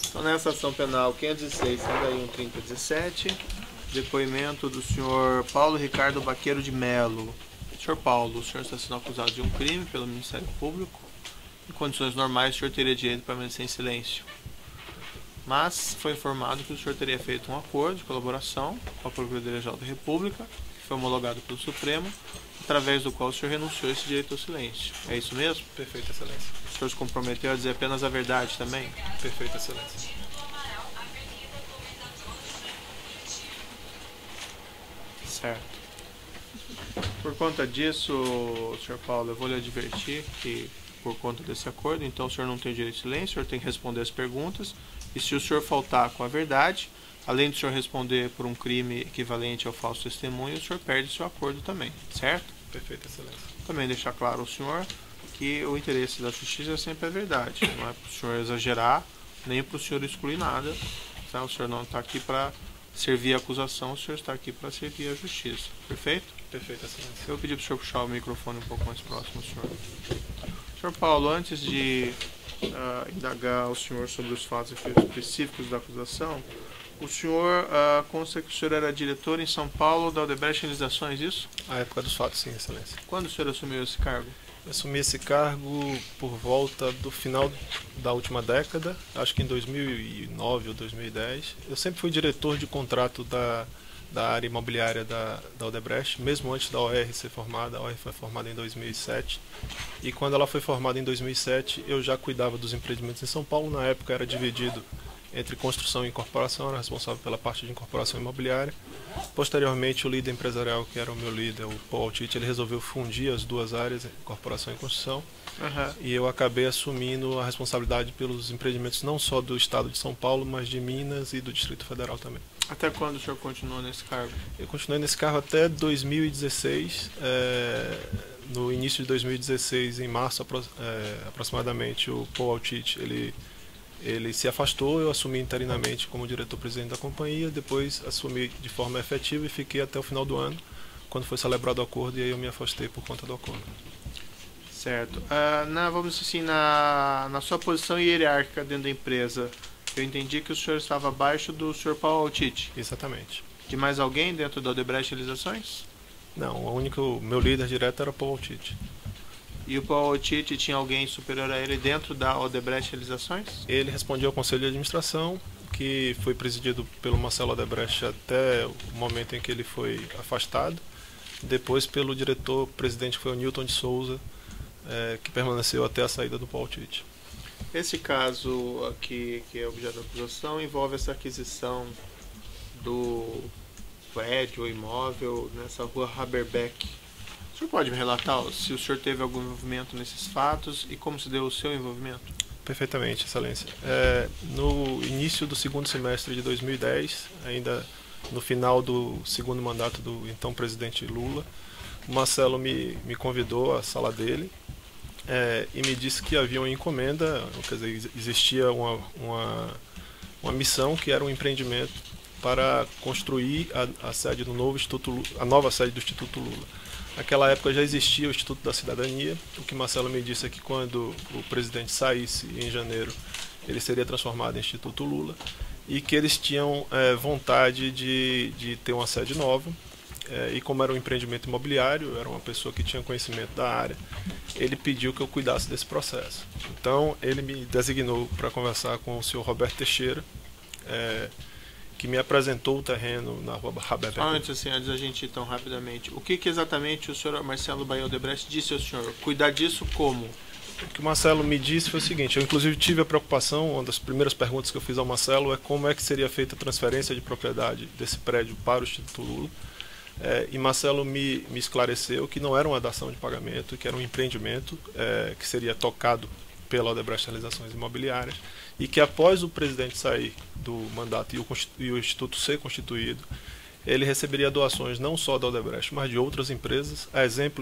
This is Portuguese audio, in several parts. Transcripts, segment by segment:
Então, nessa ação penal 506-131-3017, depoimento do senhor Paulo Ricardo Baqueiro de Melo. Senhor Paulo, o senhor está sendo acusado de um crime pelo Ministério Público. Em condições normais, o senhor teria direito para permanecer em silêncio. Mas foi informado que o senhor teria feito um acordo de colaboração com a Procuradoria-Geral da República, que foi homologado pelo Supremo, através do qual o senhor renunciou a esse direito ao silêncio. É isso mesmo? Perfeita excelência. O senhor se comprometeu a dizer apenas a verdade também? Perfeita excelência. Certo. Por conta disso, senhor Paulo, eu vou lhe advertir que, por conta desse acordo, então o senhor não tem direito de silêncio, o senhor tem que responder as perguntas, e se o senhor faltar com a verdade, além do senhor responder por um crime equivalente ao falso testemunho, o senhor perde seu acordo também, certo? Perfeita excelência. Também deixar claro ao senhor que o interesse da justiça é sempre a verdade, não é para o senhor exagerar, nem para o senhor excluir nada, tá? O senhor não está aqui para servir a acusação, o senhor está aqui para servir a justiça, perfeito? Perfeita excelência. Eu pedi para o senhor puxar o microfone um pouco mais próximo, senhor. Senhor Paulo, antes de indagar o senhor sobre os fatos específicos da acusação, o senhor consta que o senhor era diretor em São Paulo da Odebrecht Realizações, isso? A época dos fatos, sim, excelência. Quando o senhor assumiu esse cargo? Eu assumi esse cargo por volta do final da última década, acho que em 2009 ou 2010. Eu sempre fui diretor de contrato da área imobiliária da Odebrecht, mesmo antes da OR ser formada. A OR foi formada em 2007. E quando ela foi formada em 2007, eu já cuidava dos empreendimentos em São Paulo. Na época era dividido entre construção e incorporação, era responsável pela parte de incorporação imobiliária. Posteriormente, o líder empresarial, que era o meu líder, o Paul Altite, ele resolveu fundir as duas áreas, incorporação e construção. E eu acabei assumindo a responsabilidade pelos empreendimentos não só do estado de São Paulo, mas de Minas e do Distrito Federal também. Até quando o senhor continuou nesse cargo? Eu continuei nesse cargo até 2016. No início de 2016, em março aproximadamente, o Paul Altite, ele se afastou, eu assumi interinamente como diretor-presidente da companhia, depois assumi de forma efetiva e fiquei até o final do ano, quando foi celebrado o acordo, e aí eu me afastei por conta do acordo. Certo. Vamos dizer assim, na sua posição hierárquica dentro da empresa, eu entendi que o senhor estava abaixo do senhor Paul Altite. Exatamente. De mais alguém dentro da Odebrecht Realizações? Não, o meu líder direto era Paul Altite. E o Paul Altite tinha alguém superior a ele dentro da Odebrecht Realizações? Ele respondia ao Conselho de Administração, que foi presidido pelo Marcelo Odebrecht até o momento em que ele foi afastado. Depois pelo diretor-presidente, que foi o Newton de Souza, que permaneceu até a saída do Paul Altite. Esse caso aqui, que é objeto da acusação, envolve essa aquisição do prédio ou imóvel nessa rua Haberbeck. O senhor pode me relatar se o senhor teve algum envolvimento nesses fatos e como se deu o seu envolvimento? Perfeitamente, excelência. No início do segundo semestre de 2010, ainda no final do segundo mandato do então presidente Lula, o Marcelo me convidou à sala dele e me disse que havia uma encomenda, quer dizer, existia uma missão que era um empreendimento para construir a sede do novo Instituto, a nova sede do Instituto Lula. Naquela época já existia o Instituto da Cidadania. O que Marcelo me disse é que quando o presidente saísse em janeiro, ele seria transformado em Instituto Lula e que eles tinham vontade de ter uma sede nova. E como era um empreendimento imobiliário, era uma pessoa que tinha conhecimento da área, ele pediu que eu cuidasse desse processo. Então ele me designou para conversar com o senhor Roberto Teixeira, que me apresentou o terreno na rua Haberbeck. Antes da gente ir tão rapidamente, o que exatamente o senhor Marcelo Baqueiro Odebrecht disse ao senhor? Cuidar disso como? O que o Marcelo me disse foi o seguinte: eu inclusive tive a preocupação, uma das primeiras perguntas que eu fiz ao Marcelo é como é que seria feita a transferência de propriedade desse prédio para o Instituto Lula. E Marcelo me esclareceu que não era uma dação de pagamento, que era um empreendimento que seria tocado pela Odebrecht Realizações Imobiliárias, e que após o presidente sair do mandato e o Instituto ser constituído, ele receberia doações não só da Odebrecht, mas de outras empresas.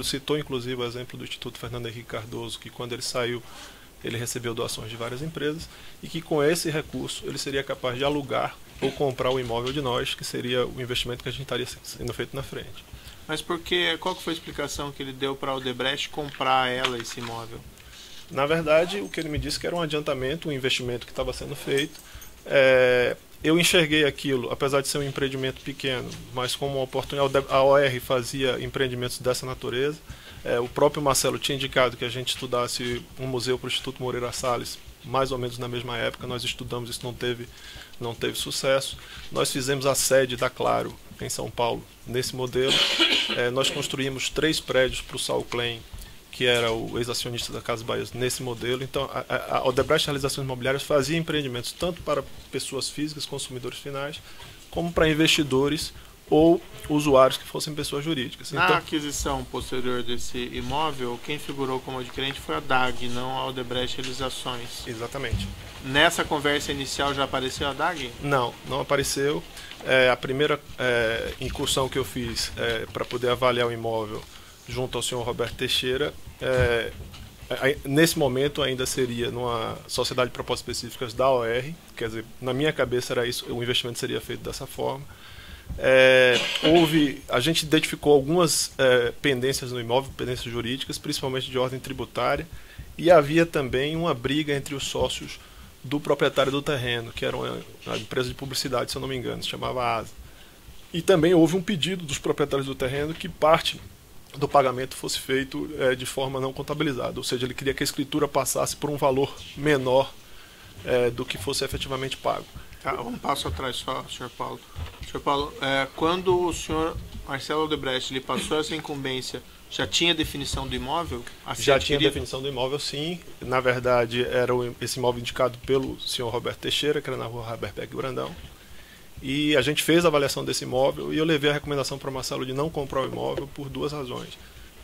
Citou inclusive o exemplo do Instituto Fernando Henrique Cardoso, que quando ele saiu, ele recebeu doações de várias empresas, e que com esse recurso ele seria capaz de alugar ou comprar o imóvel de nós, que seria o investimento que a gente estaria sendo feito na frente. Mas qual que foi a explicação que ele deu para a Odebrecht comprar esse imóvel? Na verdade, o que ele me disse que era um adiantamento, um investimento que estava sendo feito, Eu enxerguei aquilo, apesar de ser um empreendimento pequeno, mas como uma oportunidade. A OR fazia empreendimentos dessa natureza. O próprio Marcelo tinha indicado que a gente estudasse um museu para o Instituto Moreira Salles, mais ou menos na mesma época. Nós estudamos, isso não teve sucesso. Nós fizemos a sede da Claro, em São Paulo, nesse modelo. Nós construímos 3 prédios para o Saul Klein, que era o ex-acionista da Casas Bahia, nesse modelo. Então, a Odebrecht Realizações Imobiliárias fazia empreendimentos tanto para pessoas físicas, consumidores finais, como para investidores ou usuários que fossem pessoas jurídicas. Na então, aquisição posterior desse imóvel, quem figurou como adquirente foi a DAG, não a Odebrecht Realizações. Exatamente. Nessa conversa inicial já apareceu a DAG? Não apareceu. A primeira incursão que eu fiz para poder avaliar o imóvel junto ao senhor Roberto Teixeira, nesse momento ainda seria numa sociedade de propósitos específicas da OR, quer dizer, na minha cabeça era isso, o investimento seria feito dessa forma. A gente identificou algumas pendências no imóvel, pendências jurídicas, principalmente de ordem tributária, e havia também uma briga entre os sócios do proprietário do terreno, que era uma empresa de publicidade, se eu não me engano, se chamava ASA. E também houve um pedido dos proprietários do terreno que parte do pagamento fosse feito de forma não contabilizada, ou seja, ele queria que a escritura passasse por um valor menor do que fosse efetivamente pago. Tá, um passo atrás só, Sr. Paulo. Sr. Paulo, quando o senhor Marcelo Odebrecht lhe passou essa incumbência, já tinha definição do imóvel? Já tinha definição do imóvel, sim. Na verdade, era esse imóvel indicado pelo senhor Roberto Teixeira, que era na rua Haberbeck Brandão. E a gente fez a avaliação desse imóvel e eu levei a recomendação para o Marcelo de não comprar o imóvel por 2 razões.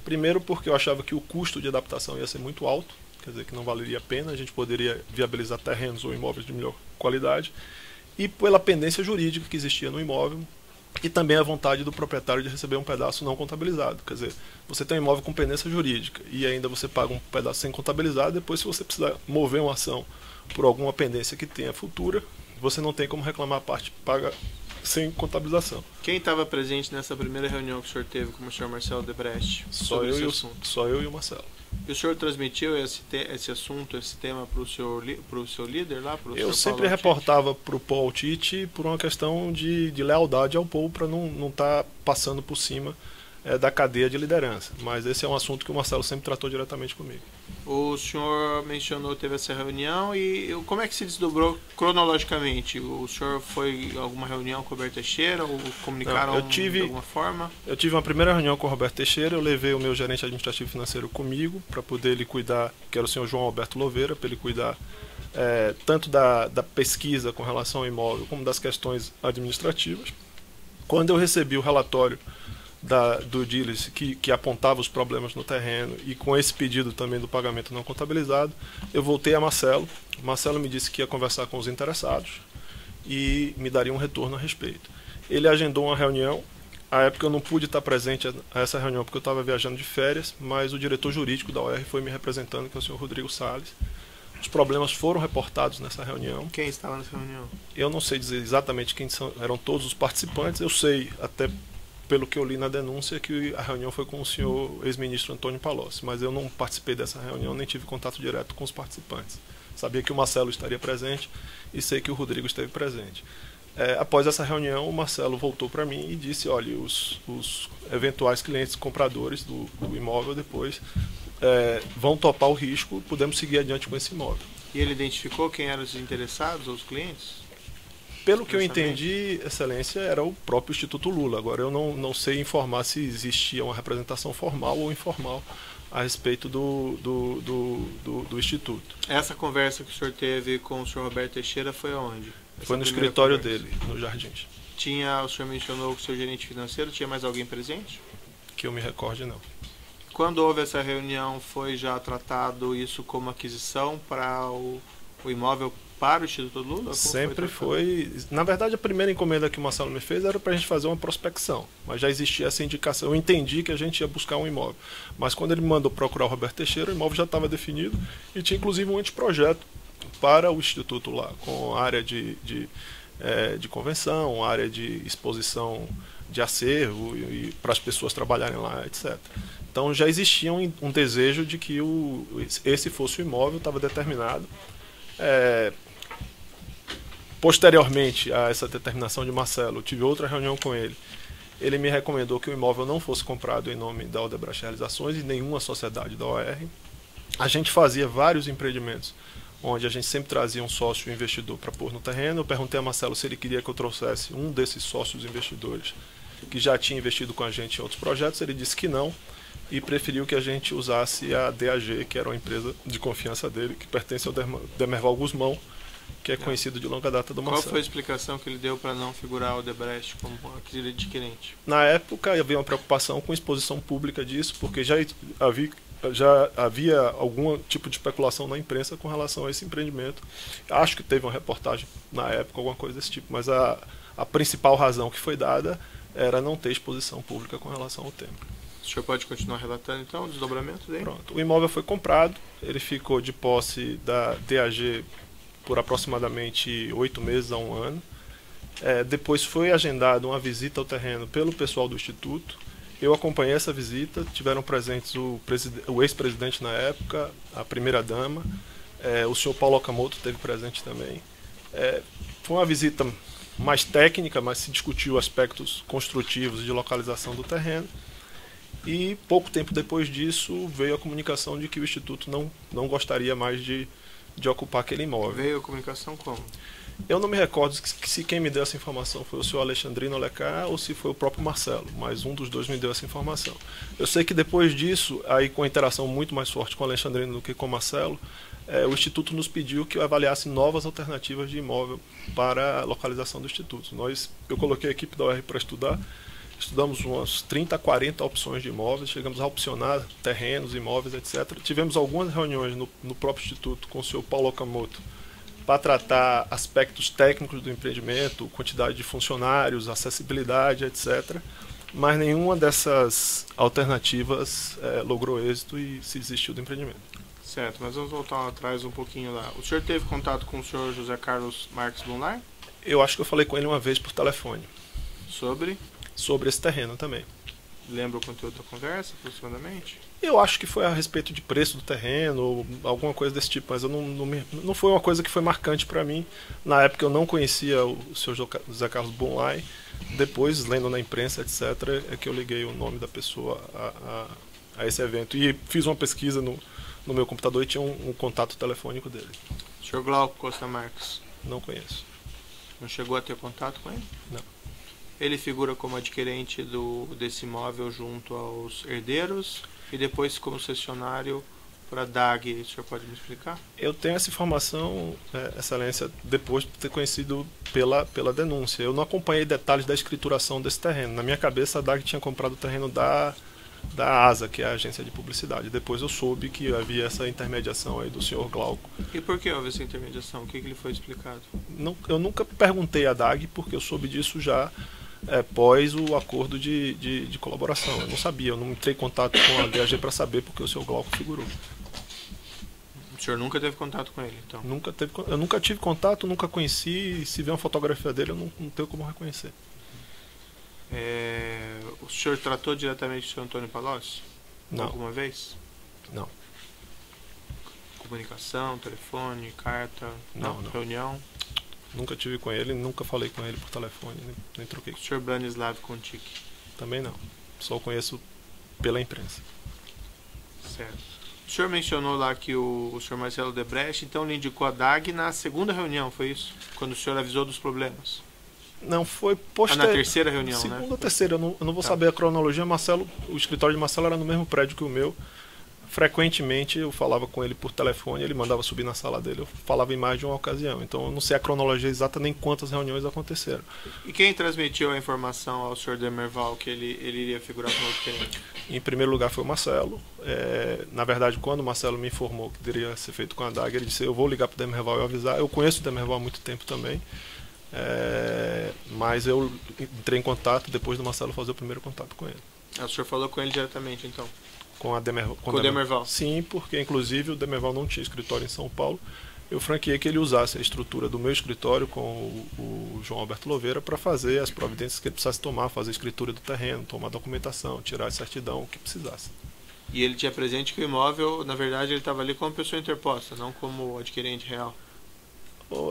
Primeiro, porque eu achava que o custo de adaptação ia ser muito alto, quer dizer, que não valeria a pena, a gente poderia viabilizar terrenos ou imóveis de melhor qualidade, e pela pendência jurídica que existia no imóvel, e também a vontade do proprietário de receber um pedaço não contabilizado. Quer dizer, você tem um imóvel com pendência jurídica e ainda você paga um pedaço sem contabilizado, depois se você precisar mover uma ação por alguma pendência que tenha futura, você não tem como reclamar a parte paga sem contabilização. Quem estava presente nessa primeira reunião que o senhor teve com o senhor Marcelo Odebrecht? Só eu e o Marcelo. E o senhor transmitiu esse assunto, esse tema para o seu líder lá? Eu sempre reportava para o Paul Tite por uma questão de lealdade ao Paul, para não estar passando por cima da cadeia de liderança. Mas esse é um assunto que o Marcelo sempre tratou diretamente comigo. O senhor mencionou, teve essa reunião, e como é que se desdobrou cronologicamente? O senhor foi em alguma reunião com o Roberto Teixeira, ou comunicaram de alguma forma? Eu tive uma primeira reunião com o Roberto Teixeira, eu levei o meu gerente administrativo e financeiro comigo, para poder ele cuidar, que era o senhor João Alberto Louveira, para ele cuidar tanto da pesquisa com relação ao imóvel, como das questões administrativas. Quando eu recebi o relatório do Dilis, que apontava os problemas no terreno, e com esse pedido também do pagamento não contabilizado, eu voltei a Marcelo. Marcelo me disse que ia conversar com os interessados e me daria um retorno a respeito. Ele agendou uma reunião. À época eu não pude estar presente a essa reunião porque eu estava viajando de férias, mas o diretor jurídico da OR foi me representando, que é o senhor Rodrigo Salles. Os problemas foram reportados nessa reunião. Quem estava nessa reunião? Eu não sei dizer exatamente quem eram todos os participantes. Eu sei, até pelo que eu li na denúncia, que a reunião foi com o senhor ex-ministro Antônio Palocci, mas eu não participei dessa reunião, nem tive contato direto com os participantes. Sabia que o Marcelo estaria presente e sei que o Rodrigo esteve presente. Após essa reunião, o Marcelo voltou para mim e disse: olha, os eventuais clientes compradores do imóvel depois vão topar o risco, podemos seguir adiante com esse imóvel. E ele identificou quem eram os interessados, os clientes? Pelo que eu entendi, Excelência, era o próprio Instituto Lula. Agora, eu não sei informar se existia uma representação formal ou informal a respeito do Instituto. Essa conversa que o senhor teve com o senhor Roberto Teixeira foi aonde? Foi no escritório dele, no Jardins. O senhor mencionou que o seu gerente financeiro, tinha mais alguém presente? Que eu me recorde, não. Quando houve essa reunião, foi já tratado isso como aquisição para o imóvel para o Instituto Lula? Como sempre foi. Na verdade, a primeira encomenda que o Marcelo me fez era para a gente fazer uma prospecção, mas já existia essa indicação. Eu entendi que a gente ia buscar um imóvel, mas quando ele me mandou procurar o Roberto Teixeira, o imóvel já estava definido e tinha inclusive um anteprojeto para o Instituto lá, com área de convenção, área de exposição de acervo e para as pessoas trabalharem lá, etc. Então já existia um desejo de que esse fosse o imóvel, estava determinado. posteriormente a essa determinação de Marcelo, eu tive outra reunião com ele. Ele me recomendou que o imóvel não fosse comprado em nome da Odebrecht Realizações e nenhuma sociedade da OR. A gente fazia vários empreendimentos, onde a gente sempre trazia um sócio investidor para pôr no terreno. Eu perguntei a Marcelo se ele queria que eu trouxesse um desses sócios investidores que já tinha investido com a gente em outros projetos. Ele disse que não e preferiu que a gente usasse a DAG, que era uma empresa de confiança dele, que pertence ao Demerval Guzmão, que é conhecido de longa data do Marcelo. Qual foi a explicação que ele deu para não figurar o Odebrecht como adquirente? Na época havia uma preocupação com exposição pública disso, porque já havia algum tipo de especulação na imprensa com relação a esse empreendimento. Acho que teve uma reportagem na época, alguma coisa desse tipo, mas a principal razão que foi dada era não ter exposição pública com relação ao tema. O senhor pode continuar relatando então o desdobramento dele? Pronto. O imóvel foi comprado, ele ficou de posse da DAG por aproximadamente 8 meses a 1 ano. Depois foi agendada uma visita ao terreno pelo pessoal do Instituto. Eu acompanhei essa visita, tiveram presentes o ex-presidente na época, a primeira-dama, o senhor Paulo Okamoto esteve presente também. Foi uma visita mais técnica, mas se discutiu aspectos construtivos de localização do terreno. E pouco tempo depois disso veio a comunicação de que o Instituto não gostaria mais de ocupar aquele imóvel. Veio a comunicação como? Eu não me recordo se quem me deu essa informação foi o senhor Alexandrino Alecá ou se foi o próprio Marcelo, mas um dos dois me deu essa informação. Eu sei que depois disso, aí com a interação muito mais forte com o Alexandrino do que com o Marcelo, o Instituto nos pediu que eu avaliasse novas alternativas de imóvel para a localização do Instituto. Eu coloquei a equipe da OR para estudar, estudamos umas 30 a 40 opções de imóveis, chegamos a opcionar terrenos, imóveis, etc. Tivemos algumas reuniões no próprio Instituto com o senhor Paulo Okamoto para tratar aspectos técnicos do empreendimento, quantidade de funcionários, acessibilidade, etc. Mas nenhuma dessas alternativas logrou êxito e se desistiu do empreendimento. Certo, mas vamos voltar atrás um pouquinho lá. O senhor teve contato com o senhor José Carlos Marques Blumlar? Eu acho que eu falei com ele uma vez por telefone. Sobre esse terreno também. Lembra o conteúdo da conversa, aproximadamente? Eu acho que foi a respeito de preço do terreno, ou alguma coisa desse tipo, mas não foi uma coisa que foi marcante para mim. Na época eu não conhecia o Sr. José Carlos Blumlar. Depois, lendo na imprensa, etc., é que eu liguei o nome da pessoa a esse evento. E fiz uma pesquisa no meu computador e tinha um contato telefônico dele. Sr. Glauco Costa Marques? Não conheço. Não chegou a ter contato com ele? Não. Ele figura como adquirente desse imóvel junto aos herdeiros e depois como cessionário para a DAG. O senhor pode me explicar? Eu tenho essa informação, Excelência, depois de ter conhecido pela denúncia. Eu não acompanhei detalhes da escrituração desse terreno. Na minha cabeça, a DAG tinha comprado o terreno da ASA, que é a agência de publicidade. Depois eu soube que havia essa intermediação aí do senhor Glauco. E por que houve essa intermediação? O que lhe foi explicado? Eu nunca perguntei à DAG, porque eu soube disso já pós o acordo de colaboração. Eu não sabia, eu não entrei em contato com a DAG para saber porque o senhor Glauco figurou. O senhor nunca teve contato com ele, então? Eu nunca tive contato, nunca conheci, e se vê uma fotografia dele eu não tenho como reconhecer. O senhor tratou diretamente com o senhor Antônio Palocci? Não. Alguma vez? Não. Comunicação, telefone, carta? Não. Reunião? Nunca tive com ele, nunca falei com ele por telefone, nem troquei. O senhor Branislav Contic? Também não. Só o conheço pela imprensa. Certo. O senhor mencionou lá que o senhor Marcelo Odebrecht então lhe indicou a DAG na segunda reunião, foi isso? Quando o senhor avisou dos problemas? Não, foi posterior. Na terceira reunião, segunda, né? Segunda ou terceira, eu não vou saber a cronologia. O escritório de Marcelo era no mesmo prédio que o meu. Frequentemente eu falava com ele por telefone, ele mandava subir na sala dele, eu falava em mais de uma ocasião. Então eu não sei a cronologia exata nem quantas reuniões aconteceram. E quem transmitiu a informação ao Sr. Demerval que ele iria figurar como adquirente? Em primeiro lugar foi o Marcelo. Na verdade, quando o Marcelo me informou que teria ser feito com a DAG, ele disse: eu vou ligar para o Demerval e avisar. Eu conheço o Demerval há muito tempo também. Mas eu entrei em contato depois do Marcelo fazer o primeiro contato com ele. O senhor falou com ele diretamente, então? Com o Demerval? Sim, porque inclusive o Demerval não tinha escritório em São Paulo. Eu franqueei que ele usasse a estrutura do meu escritório com o João Alberto Louveira para fazer as providências que ele precisasse tomar, fazer a escritura do terreno, tomar documentação, tirar a certidão, o que precisasse. E ele tinha presente que o imóvel, na verdade, ele estava ali como pessoa interposta, não como adquirente real?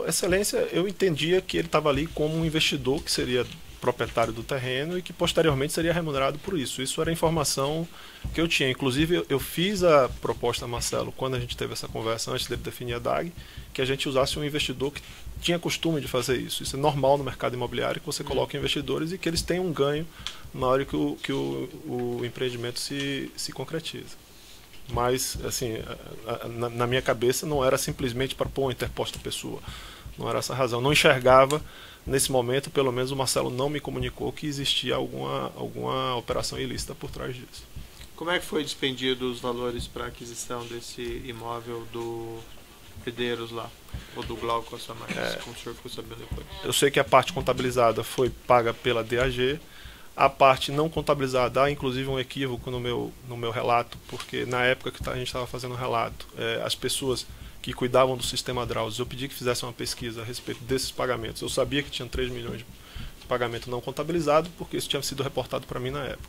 Excelência, eu entendia que ele estava ali como um investidor que seria proprietário do terreno e que posteriormente seria remunerado por isso. Isso era a informação que eu tinha. Inclusive, eu fiz a proposta a Marcelo, quando a gente teve essa conversa, antes dele definir a DAG, que a gente usasse um investidor que tinha costume de fazer isso. Isso é normal no mercado imobiliário, que você coloca investidores e que eles tenham um ganho na hora que o empreendimento se concretiza. Mas, assim, na minha cabeça não era simplesmente para pôr uma interposta pessoa. Não era essa a razão. Não enxergava, nesse momento, pelo menos o Marcelo não me comunicou que existia alguma operação ilícita por trás disso. Como é que foi dispendido os valores para a aquisição desse imóvel do Herdeiros lá? Ou do Glauco Assamais, como o senhor ficou sabendo depois? Eu sei que a parte contabilizada foi paga pela DAG. A parte não contabilizada, há inclusive um equívoco no meu relato, porque na época que a gente estava fazendo o relato, as pessoas que cuidavam do sistema Drauzes, eu pedi que fizessem uma pesquisa a respeito desses pagamentos. Eu sabia que tinha 3 milhões de pagamento não contabilizado, porque isso tinha sido reportado para mim na época.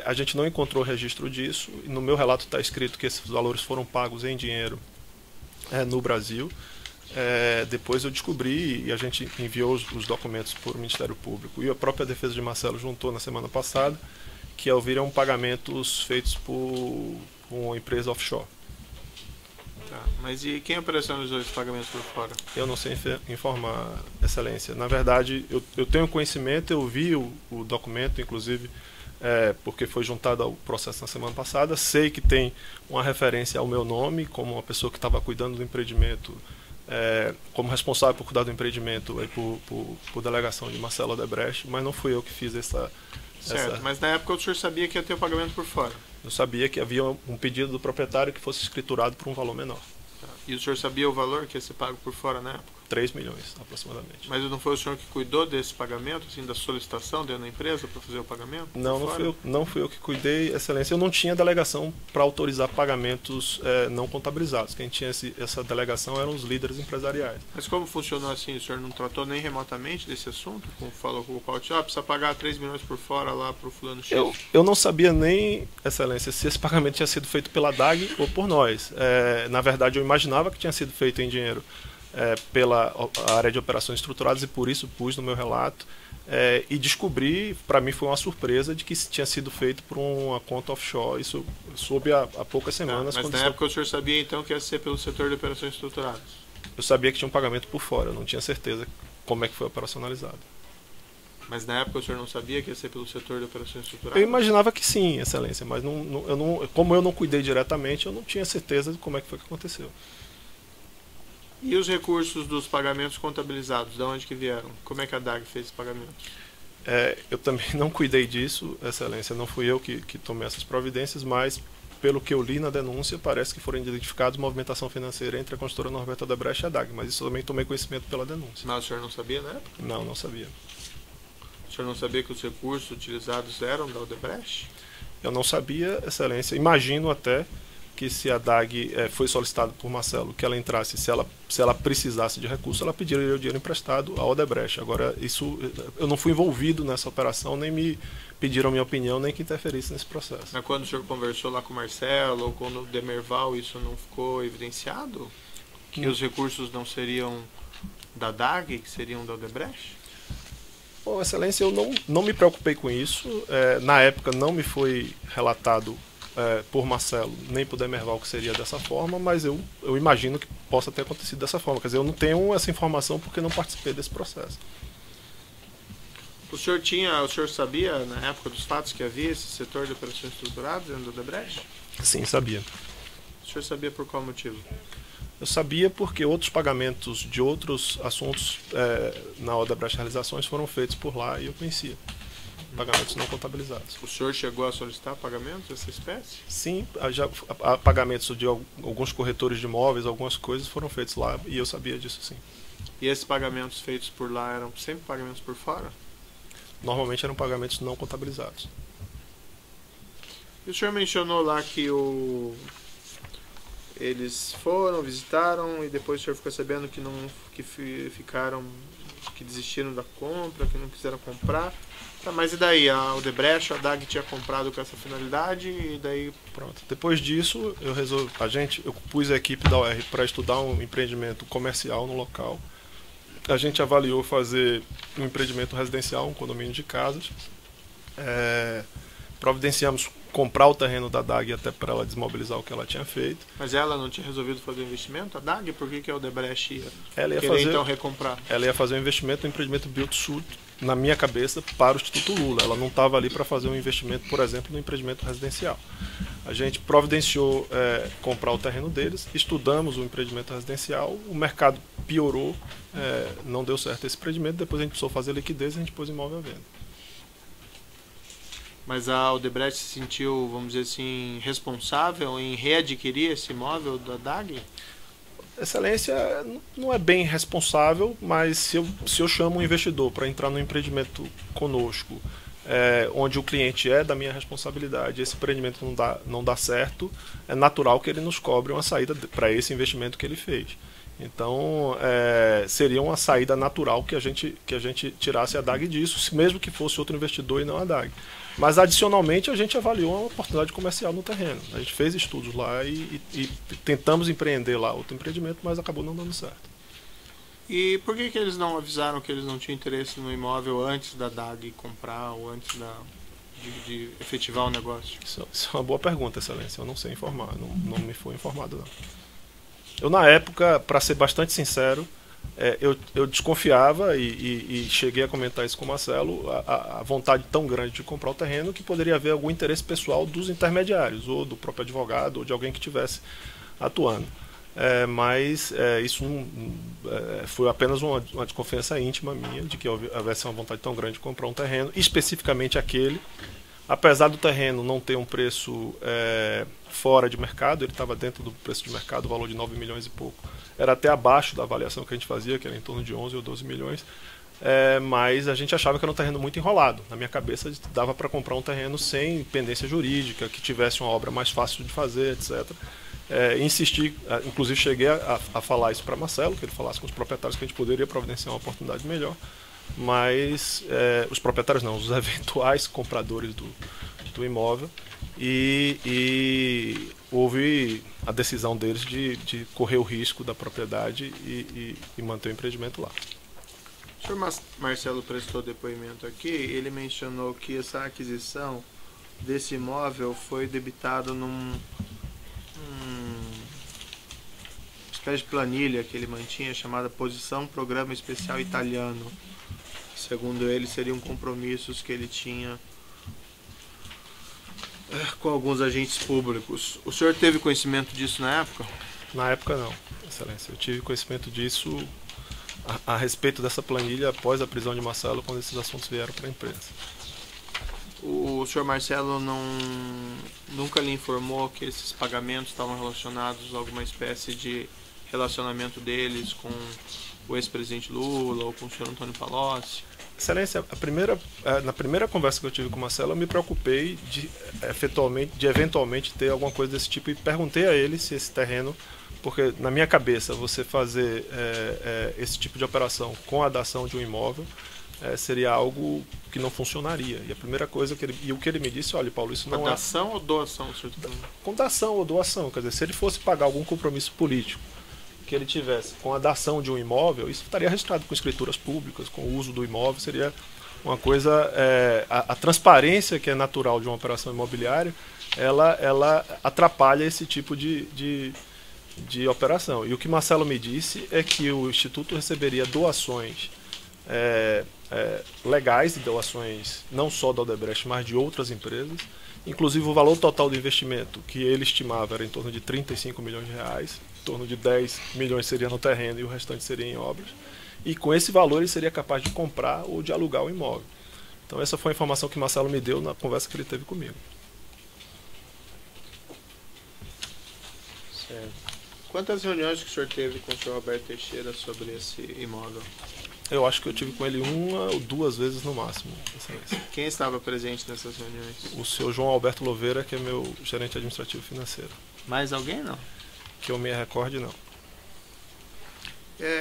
A gente não encontrou registro disso, e no meu relato está escrito que esses valores foram pagos em dinheiro no Brasil. Depois eu descobri e a gente enviou os documentos para o Ministério Público e a própria defesa de Marcelo juntou na semana passada que haviam pagamentos feitos por uma empresa offshore. Tá, mas e quem operacionalizou esses pagamentos por fora? Eu não sei informar, Excelência. Na verdade, eu tenho conhecimento, eu vi o documento, inclusive, porque foi juntado ao processo na semana passada. Sei que tem uma referência ao meu nome como uma pessoa que estava cuidando do empreendimento, como responsável por cuidar do empreendimento por delegação de Marcelo Odebrecht, mas não fui eu que fiz essa... Certo, mas na época o senhor sabia que ia ter o pagamento por fora? Eu sabia que havia um pedido do proprietário que fosse escriturado por um valor menor. Tá. E o senhor sabia o valor que ia ser pago por fora na época? 3 milhões, aproximadamente. Mas não foi o senhor que cuidou desse pagamento, assim, da solicitação dentro da empresa para fazer o pagamento? Não fui eu que cuidei, Excelência. Eu não tinha delegação para autorizar pagamentos não contabilizados. Quem tinha essa delegação eram os líderes empresariais. Mas como funcionou assim? O senhor não tratou nem remotamente desse assunto? Como falou com o qual precisa pagar 3 milhões por fora lá para o fulano X? Eu não sabia nem, Excelência, se esse pagamento tinha sido feito pela DAG ou por nós. Na verdade, eu imaginava que tinha sido feito em dinheiro pela área de operações estruturadas e por isso pus no meu relato e descobri, para mim foi uma surpresa, de que tinha sido feito por uma conta offshore, isso soube há poucas semanas. Mas na época o senhor sabia então que ia ser pelo setor de operações estruturadas? Eu sabia que tinha um pagamento por fora, eu não tinha certeza como é que foi operacionalizado. Mas na época o senhor não sabia que ia ser pelo setor de operações estruturadas? Eu imaginava que sim, Excelência, mas como eu não cuidei diretamente, eu não tinha certeza de como é que foi que aconteceu. E os recursos dos pagamentos contabilizados, de onde que vieram? Como é que a DAG fez esse pagamento? Eu também não cuidei disso, Excelência. Não fui eu que tomei essas providências, mas pelo que eu li na denúncia, parece que foram identificados movimentação financeira entre a construtora Norberto Odebrecht e a DAG, mas isso eu também tomei conhecimento pela denúncia. Mas o senhor não sabia, né? Não sabia. O senhor não sabia que os recursos utilizados eram da Odebrecht? Eu não sabia, Excelência. Imagino até que se a DAG foi solicitado por Marcelo que ela entrasse, se ela precisasse de recurso, ela pediria o dinheiro emprestado à Odebrecht. Agora, isso, eu não fui envolvido nessa operação, nem me pediram minha opinião, nem que interferisse nesse processo. Mas quando o senhor conversou lá com o Marcelo, ou com o Demerval, isso não ficou evidenciado? Que os recursos não seriam da DAG, que seriam da Odebrecht? Bom, Excelência, eu não me preocupei com isso. Na época não me foi relatado por Marcelo, nem por Demerval que seria dessa forma, mas eu imagino que possa ter acontecido dessa forma. Quer dizer, eu não tenho essa informação porque não participei desse processo. O senhor sabia, na época dos fatos, que havia esse setor de operações estruturadas dentro do Odebrecht? Sim, sabia. O senhor sabia por qual motivo? Eu sabia porque outros pagamentos de outros assuntos na Odebrecht Realizações foram feitos por lá e eu conhecia. Pagamentos não contabilizados. O senhor chegou a solicitar pagamentos dessa espécie? Sim, pagamentos de alguns corretores de imóveis, algumas coisas foram feitos lá e eu sabia disso, sim. E esses pagamentos feitos por lá eram sempre pagamentos por fora? Normalmente eram pagamentos não contabilizados. E o senhor mencionou lá que eles foram, visitaram e depois o senhor ficou sabendo que ficaram que desistiram da compra, que não quiseram comprar. Tá, mas e daí? A Odebrecht, a DAG tinha comprado com essa finalidade e daí... Pronto. Depois disso, eu pus a equipe da UERJ para estudar um empreendimento comercial no local. A gente avaliou fazer um empreendimento residencial, um condomínio de casas. Providenciamos comprar o terreno da DAG até para ela desmobilizar o que ela tinha feito. Mas ela não tinha resolvido fazer o investimento? A DAG? Por que a Odebrecht ia querer fazer, então recomprar? Ela ia fazer um investimento no empreendimento Build-to-Suit, na minha cabeça, para o Instituto Lula. Ela não estava ali para fazer um investimento, por exemplo, no empreendimento residencial. A gente providenciou comprar o terreno deles, estudamos o empreendimento residencial, o mercado piorou, não deu certo esse empreendimento, depois a gente precisou fazer liquidez e a gente pôs o imóvel à venda. Mas a Odebrecht se sentiu, vamos dizer assim, responsável em readquirir esse imóvel da DAG? Excelência não é bem responsável, mas se eu chamo um investidor para entrar no empreendimento conosco, onde o cliente é da minha responsabilidade, esse empreendimento não dá certo, é natural que ele nos cobre uma saída para esse investimento que ele fez. Então, seria uma saída natural que a gente tirasse a DAG disso, mesmo que fosse outro investidor e não a DAG. Mas, adicionalmente, a gente avaliou uma oportunidade comercial no terreno. A gente fez estudos lá e tentamos empreender lá outro empreendimento, mas acabou não dando certo. E por que eles não avisaram que eles não tinham interesse no imóvel antes da DAG comprar ou antes de efetivar o negócio? Isso é uma boa pergunta, Excelência. Eu não sei informar, não me foi informado, não. Eu, na época, para ser bastante sincero, eu desconfiava e cheguei a comentar isso com o Marcelo, a vontade tão grande de comprar o terreno que poderia haver algum interesse pessoal dos intermediários, ou do próprio advogado, ou de alguém que estivesse atuando. Mas isso foi apenas uma desconfiança íntima minha de que houvesse uma vontade tão grande de comprar um terreno, especificamente aquele. Apesar do terreno não ter um preço fora de mercado, ele estava dentro do preço de mercado, o valor de 9 milhões e pouco. Era até abaixo da avaliação que a gente fazia, que era em torno de 11 ou 12 milhões. Mas a gente achava que era um terreno muito enrolado. Na minha cabeça, dava para comprar um terreno sem pendência jurídica, que tivesse uma obra mais fácil de fazer, etc. Insisti, inclusive cheguei a falar isso para Marcelo, que ele falasse com os proprietários que a gente poderia providenciar uma oportunidade melhor. Mas os proprietários não, os eventuais compradores do imóvel, e houve a decisão deles de correr o risco da propriedade e manter o empreendimento lá. O senhor Marcelo prestou depoimento aqui, ele mencionou que essa aquisição desse imóvel foi debitado numa espécie de planilha que ele mantinha, chamada Posição Programa Especial Italiano. Segundo ele, seriam compromissos que ele tinha com alguns agentes públicos. O senhor teve conhecimento disso na época? Na época não, Excelência. Eu tive conhecimento disso a respeito dessa planilha após a prisão de Marcelo, quando esses assuntos vieram para a imprensa. O senhor Marcelo nunca lhe informou que esses pagamentos estavam relacionados a alguma espécie de relacionamento deles com o ex-presidente Lula ou com o senhor Antônio Palocci? Excelência, na primeira conversa que eu tive com o Marcelo, eu me preocupei de eventualmente ter alguma coisa desse tipo e perguntei a ele se esse terreno, porque na minha cabeça você fazer esse tipo de operação com a dação de um imóvel seria algo que não funcionaria. E a primeira coisa o que ele me disse, olha, Paulo, isso não é... Dação ou doação, senhor? Com dação ou doação, quer dizer, se ele fosse pagar algum compromisso político que ele tivesse com a dação de um imóvel, isso estaria registrado com escrituras públicas, com o uso do imóvel, seria uma coisa... A transparência que é natural de uma operação imobiliária, ela atrapalha esse tipo de operação. E o que Marcelo me disse é que o Instituto receberia doações legais, e doações não só da Odebrecht, mas de outras empresas. Inclusive o valor total do investimento que ele estimava era em torno de 35 milhões de reais, em torno de 10 milhões seria no terreno e o restante seria em obras. E com esse valor ele seria capaz de comprar ou de alugar o imóvel. Então essa foi a informação que Marcelo me deu na conversa que ele teve comigo. Certo. Quantas reuniões que o senhor teve com o senhor Roberto Teixeira sobre esse imóvel? Eu acho que eu tive com ele 1 ou 2 vezes no máximo. Quem estava presente nessas reuniões? O senhor João Alberto Louveira, que é meu gerente administrativo financeiro. Mais alguém, não? Que eu me recorde, não.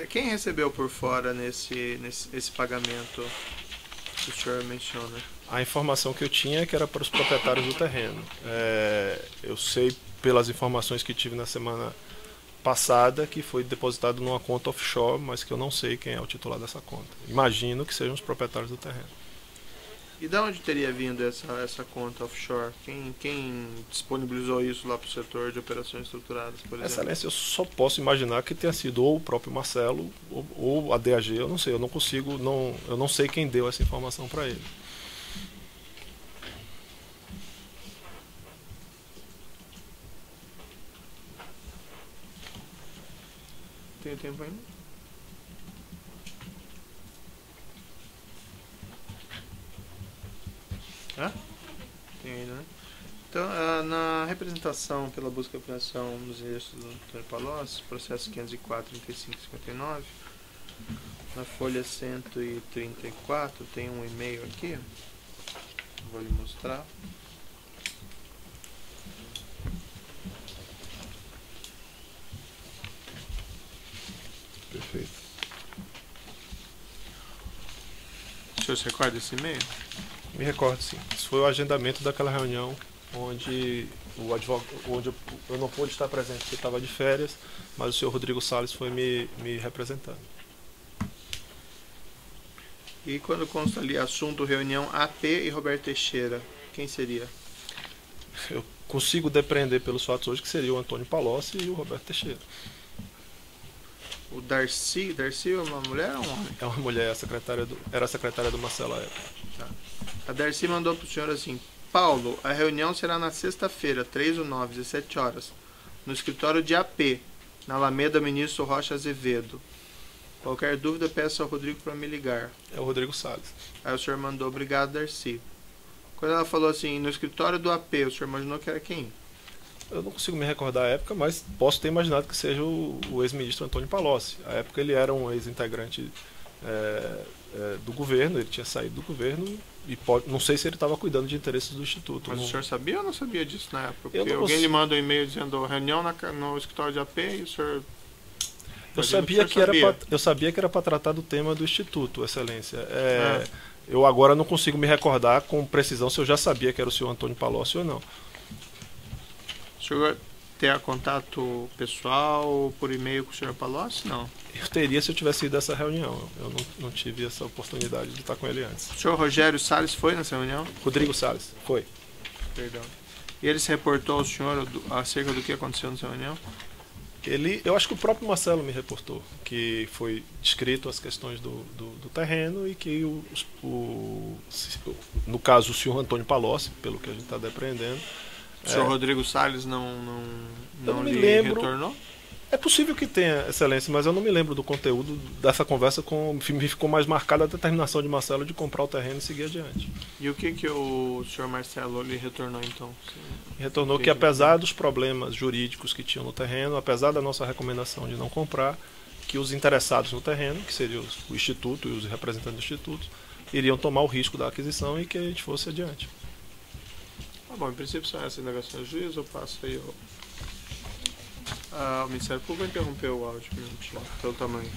Quem recebeu por fora esse pagamento que o senhor menciona? A informação que eu tinha é que era para os proprietários do terreno. Eu sei pelas informações que tive na semana passada que foi depositado numa conta offshore, mas que eu não sei quem é o titular dessa conta. Imagino que sejam os proprietários do terreno. E de onde teria vindo essa conta offshore? Quem disponibilizou isso lá para o setor de operações estruturadas, por exemplo? Excelência, eu só posso imaginar que tenha sido ou o próprio Marcelo ou a DAG, eu não sei, eu não sei quem deu essa informação para ele. Tem tempo ainda? Tem ainda, né? Então, na representação pela busca e apreensão nos registros do Antônio Palocci, processo 504-3559, na folha 134, tem um e-mail aqui, vou lhe mostrar. Perfeito. O senhor se recorda desse e-mail? Me recordo, sim. Isso foi o agendamento daquela reunião onde eu não pude estar presente porque estava de férias, mas o senhor Rodrigo Salles foi me representando. E quando consta ali assunto, reunião AP e Roberto Teixeira, quem seria? Eu consigo depreender pelos fatos hoje que seria o Antônio Palocci e o Roberto Teixeira. O Darcy é uma mulher ou um homem? É uma mulher, era a secretária do Marcelo à época. Tá. A Darcy mandou para o senhor assim: Paulo, a reunião será na sexta-feira, 3/9, 17 horas, no escritório de AP, na Alameda Ministro Rocha Azevedo. Qualquer dúvida, peça ao Rodrigo para me ligar. É o Rodrigo Salles. Aí o senhor mandou: obrigado, Darcy. Quando ela falou assim, no escritório do AP, o senhor imaginou que era quem? Eu não consigo me recordar a época, mas posso ter imaginado que seja o ex-ministro Antônio Palocci. À época ele era um ex-integrante do governo, ele tinha saído do governo e não sei se ele estava cuidando de interesses do Instituto. Mas o senhor sabia ou não sabia disso na época? Porque Eu não alguém lhe manda um e-mail dizendo reunião no escritório de AP e o senhor... Eu sabia que era para tratar do tema do Instituto, Excelência. Eu agora não consigo me recordar com precisão se eu já sabia que era o senhor Antônio Palocci ou não. O senhor tem contato pessoal por e-mail com o senhor Palocci? Não. Eu teria se eu tivesse ido a essa reunião. Eu não tive essa oportunidade de estar com ele antes. O senhor Rogério Salles foi nessa reunião? Rodrigo Salles, foi. Perdão. E ele se reportou ao senhor acerca do que aconteceu nessa reunião? Eu acho que o próprio Marcelo me reportou que foi descrito as questões do terreno e que, no caso, o senhor Antônio Palocci, pelo que a gente está depreendendo... O senhor Rodrigo Salles não lhe retornou? É possível que tenha, Excelência, mas eu não me lembro do conteúdo dessa conversa. Me ficou mais marcada a determinação de Marcelo de comprar o terreno e seguir adiante. E o que o senhor Marcelo lhe retornou, então? Retornou que, apesar dos problemas jurídicos que tinham no terreno, apesar da nossa recomendação de não comprar, que os interessados no terreno, que seriam o Instituto e os representantes do Instituto, iriam tomar o risco da aquisição e que a gente fosse adiante. Bom, em princípio são essas indagações do juiz, eu passo aí o Ministério Público vai interromper o áudio, pelo tamanho.